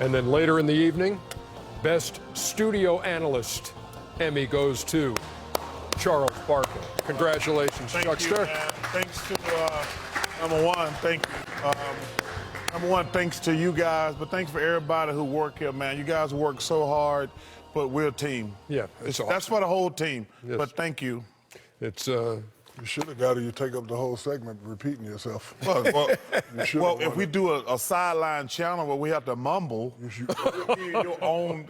And then later in the evening, Best Studio Analyst Emmy goes to Charles Barkley. Congratulations, Chuckster. Thanks to, number one, thank you. Number one, thanks to you guys, but thanks for everybody who work here, man. You guys work so hard, but we're a team. Yeah, it's awesome. That's for the whole team, Yes. but thank you. It's You should have got it. You take up the whole segment repeating yourself. Well, Well, if we do a sideline channel where we have to mumble, your own.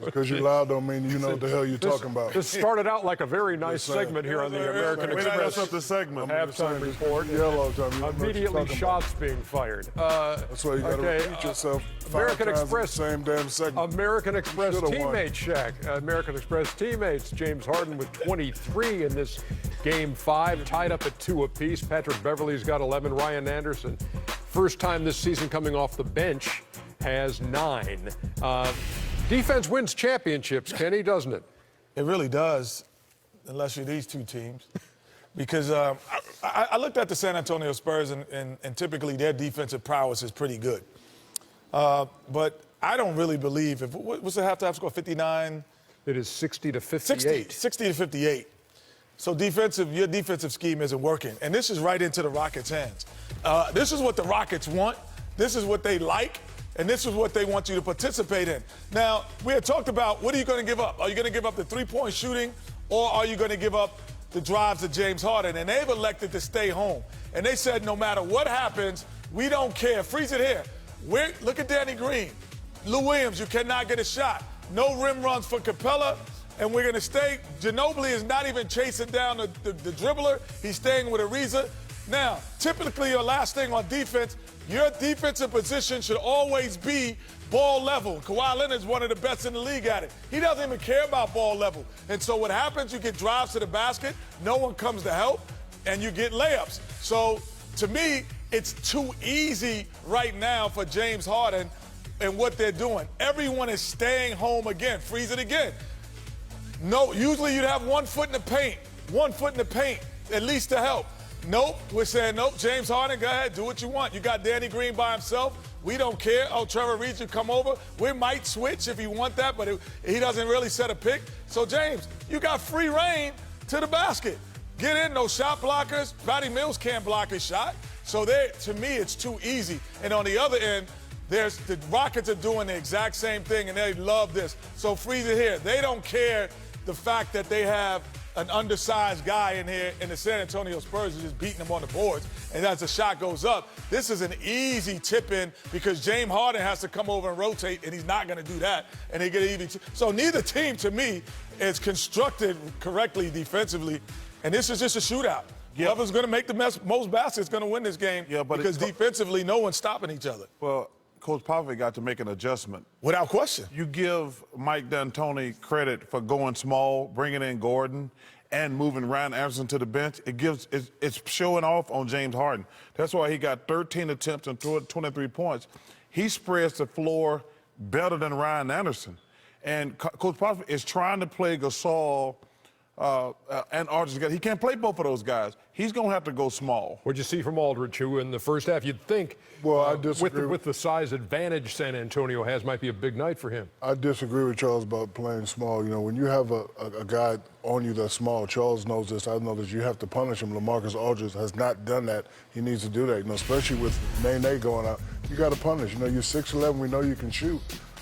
Because you're loud don't mean you know what the hell you're talking about. This started out like a very nice Yes, sir. segment here on the American We done Express messed up the segment. halftime report. Yell all the time. You don't know what you're Immediately talking shots being fired. That's why you got to repeat yourself American 5 times in Express. the same damn segment. American Express should've won. teammates, Shaq. American Express teammates. James Harden with 23 in this Game 5, tied up at 2 apiece. Patrick Beverley's got 11. Ryan Anderson, first time this season coming off the bench, has 9. Defense wins championships, Kenny, doesn't it? It really does, unless you're these two teams. Because I looked at the San Antonio Spurs, and typically their defensive prowess is pretty good. But I don't really believe, what's the halftime score, 59? It is 60 to 58. 60 to 58. So your defensive scheme isn't working. And this is right into the Rockets' hands. This is what the Rockets want. This is what they like. And this is what they want you to participate in. Now, we had talked about, what are you going to give up? Are you going to give up the three-point shooting, or are you going to give up the drives of James Harden? And they've elected to stay home. And they said, no matter what happens, we don't care. Freeze it here. Look at Danny Green. Lou Williams, you cannot get a shot. No rim runs for Capella. And we're going to stay. Ginobili is not even chasing down the dribbler. He's staying with Ariza. Now, typically your last thing on defense, your defensive position should always be ball level. Kawhi Leonard's one of the best in the league at it. He doesn't even care about ball level. And so what happens, you get drives to the basket, no one comes to help, and you get layups. So to me, it's too easy right now for James Harden and what they're doing. Everyone is staying home again. Freeze it again. No, usually you'd have 1 foot in the paint. 1 foot in the paint, at least to help. Nope, we're saying nope. James Harden, go ahead, do what you want. You got Danny Green by himself. We don't care. Oh, Trevor Reed, you come over. We might switch if you want that, but he doesn't really set a pick. So, James, you got free reign to the basket. Get in, no shot blockers. Patty Mills can't block his shot. So, to me, it's too easy. And on the other end, the Rockets are doing the exact same thing, and they love this. So, freeze it here. They don't care the fact that they have an undersized guy in here, and the San Antonio Spurs are just beating them on the boards. And as the shot goes up, this is an easy tip-in because James Harden has to come over and rotate, and he's not going to do that. And they get even. So neither team, to me, is constructed correctly defensively. And this is just a shootout. Yep. Whoever's going to make the most baskets is going to win this game. Yeah, but because defensively, no one's stopping each other. Well, Coach Popovich got to make an adjustment. Without question. You give Mike D'Antoni credit for going small, bringing in Gordon, and moving Ryan Anderson to the bench. It's showing off on James Harden. That's why he got 13 attempts and 23 points. He spreads the floor better than Ryan Anderson. And Coach Popovich is trying to play Gasol and Aldridge together. He can't play both of those guys. He's going to have to go small. What'd you see from Aldridge, who in the first half you'd think I disagree. with the size advantage San Antonio has might be a big night for him? I disagree with Charles about playing small. You know, when you have a guy on you that's small, Charles knows this, I know this, you have to punish him. LaMarcus Aldridge has not done that. He needs to do that, you know, especially with Nene going out. You got to punish. You know, you're 6'11", we know you can shoot.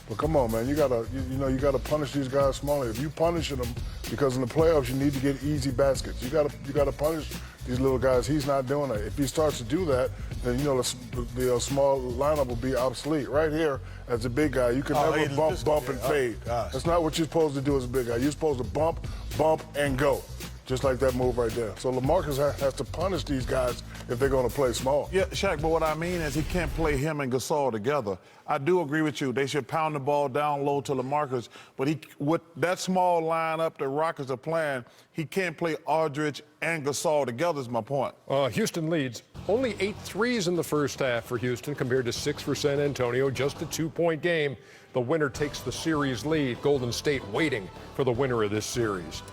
But come on, man, you gotta punish these guys smaller. If you punishing them, because in the playoffs you need to get easy baskets. You gotta punish these little guys. He's not doing that. If he starts to do that, then you know the small lineup will be obsolete. Right here, as a big guy, you can never bump and fade. That's not what you're supposed to do as a big guy. You're supposed to bump, and go. Just like that move right there. So LaMarcus has to punish these guys if they're going to play small. Yeah, Shaq, but what I mean is he can't play him and Gasol together. I do agree with you. They should pound the ball down low to LaMarcus, but with that small lineup the Rockets are playing, he can't play Aldridge and Gasol together is my point. Houston leads. Only 8 threes in the first half for Houston compared to 6 for San Antonio. Just a 2-point game. The winner takes the series lead. Golden State waiting for the winner of this series.